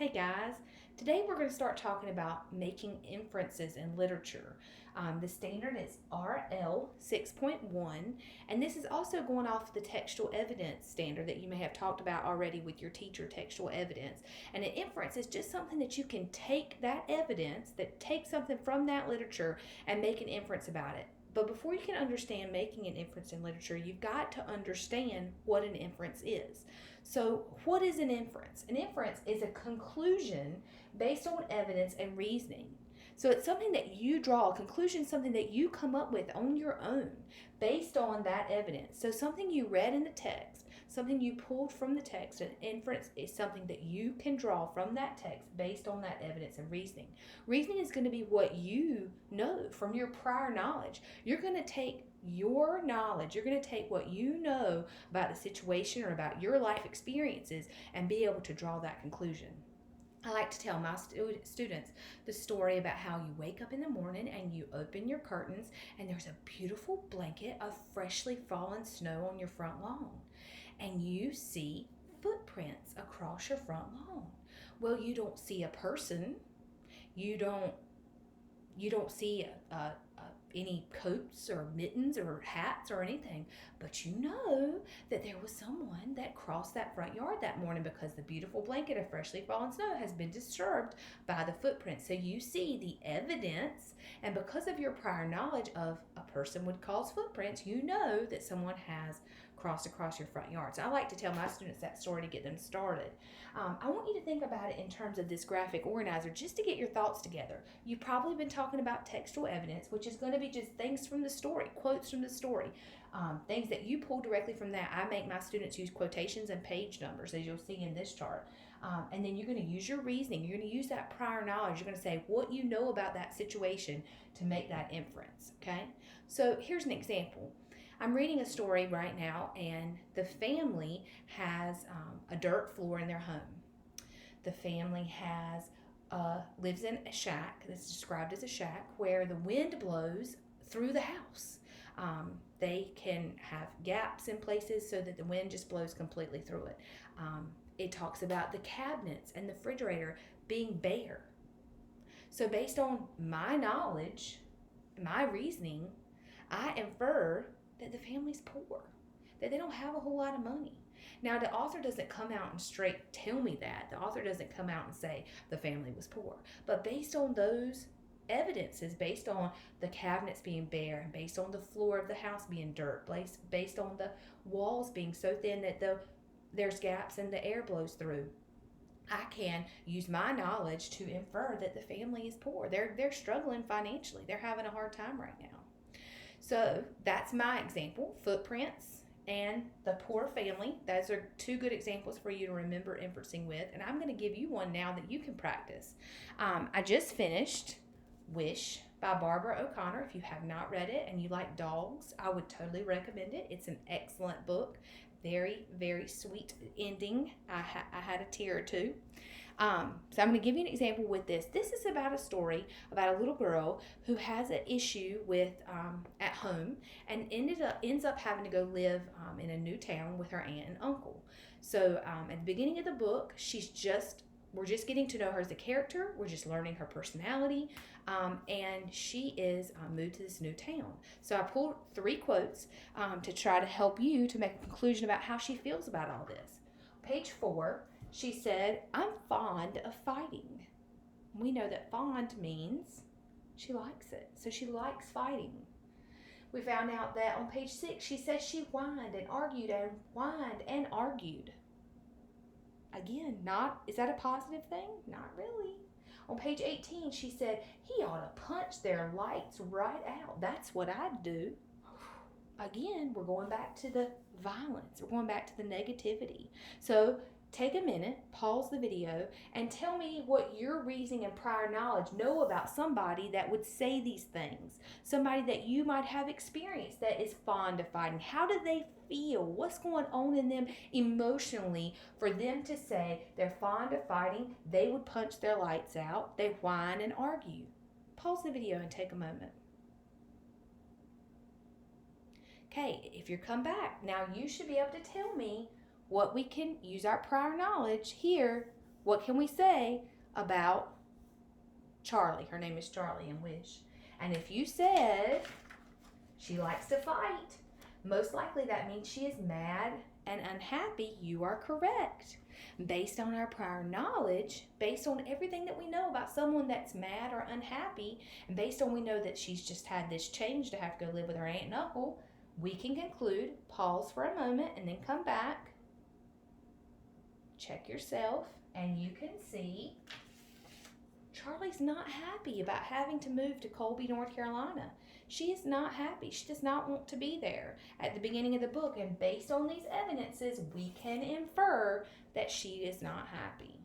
Hey guys, today we're going to start talking about making inferences in literature. The standard is RL 6.1, and this is also going off the textual evidence standard that you may have talked about already with your teacher, textual evidence. And an inference is just something that you can take that evidence, that take something from that literature and make an inference about it. But before you can understand making an inference in literature, you've got to understand what an inference is. So, what is an inference? An inference is a conclusion based on evidence and reasoning. So, it's something that you draw, a conclusion, something that you come up with on your own based on that evidence. So, something you read in the text, something you pulled from the text. An inference is something that you can draw from that text based on that evidence and reasoning. Reasoning is going to be what you know from your prior knowledge. You're going to take your knowledge, you're going to take what you know about the situation or about your life experiences and be able to draw that conclusion. I like to tell my students the story about how you wake up in the morning and you open your curtains and there's a beautiful blanket of freshly fallen snow on your front lawn. And you see footprints across your front lawn. Well, you don't see a person. You don't see any coats or mittens or hats or anything, but you know that there was someone that crossed that front yard that morning because the beautiful blanket of freshly fallen snow has been disturbed by the footprints. So you see the evidence, and because of your prior knowledge of a person would cause footprints, you know that someone has crossed across your front yard. So I like to tell my students that story to get them started. I want you to think about it in terms of this graphic organizer just to get your thoughts together. You've probably been talking about textual evidence, which is going to be just things from the story, quotes from the story, things that you pull directly from that. I make my students use quotations and page numbers, as you'll see in this chart. And then you're going to use your reasoning. You're going to use that prior knowledge. You're going to say what you know about that situation to make that inference, okay? So here's an example. I'm reading a story right now, and the family has a dirt floor in their home. The family lives in a shack that's described as a shack where the wind blows through the house. They can have gaps in places so that the wind just blows completely through it. It talks about the cabinets and the refrigerator being bare. So based on my knowledge, my reasoning, I infer that the family's poor, that they don't have a whole lot of money. Now, the author doesn't come out and straight tell me that. The author doesn't come out and say the family was poor. But based on those evidences, based on the cabinets being bare, and based on the floor of the house being dirt, based on the walls being so thin that there's gaps and the air blows through, I can use my knowledge to infer that the family is poor. They're struggling financially. They're having a hard time right now. So that's my example, footprints and the poor family. Those are two good examples for you to remember inferencing with. And I'm going to give you one now that you can practice. I just finished Wish by Barbara O'Connor. If you have not read it and you like dogs, I would totally recommend it. It's an excellent book. Very, very sweet ending. I had a tear or two. So I'm going to give you an example with this. This is about a story about a little girl who has an issue with at home and ends up having to go live in a new town with her aunt and uncle. So at the beginning of the book, we're just getting to know her as a character. We're just learning her personality, and she is moved to this new town. So I pulled 3 quotes to try to help you to make a conclusion about how she feels about all this. Page 4. She said, "I'm fond of fighting." We know that fond means she likes it. So she likes fighting. We found out that on page 6, she says she whined and argued and whined and argued. Again, is that a positive thing? Not really. On page 18, she said, "He ought to punch their lights right out. That's what I'd do." Again, we're going back to the violence. We're going back to the negativity. So take a minute, pause the video, and tell me what your reasoning and prior knowledge know about somebody that would say these things. Somebody that you might have experienced that is fond of fighting. How do they feel? What's going on in them emotionally for them to say they're fond of fighting, they would punch their lights out, they whine and argue? Pause the video and take a moment. Okay, if you come back, now you should be able to tell me what we can use our prior knowledge here. What can we say about Charlie? Her name is Charlie in Wish. And if you said she likes to fight, most likely that means she is mad and unhappy. You are correct. Based on our prior knowledge, based on everything that we know about someone that's mad or unhappy, and based on we know that she's just had this change to have to go live with her aunt and uncle, we can conclude, pause for a moment and then come back, check yourself, and you can see Charlie's not happy about having to move to Colby, North Carolina. She is not happy. She does not want to be there at the beginning of the book. And based on these evidences, we can infer that she is not happy.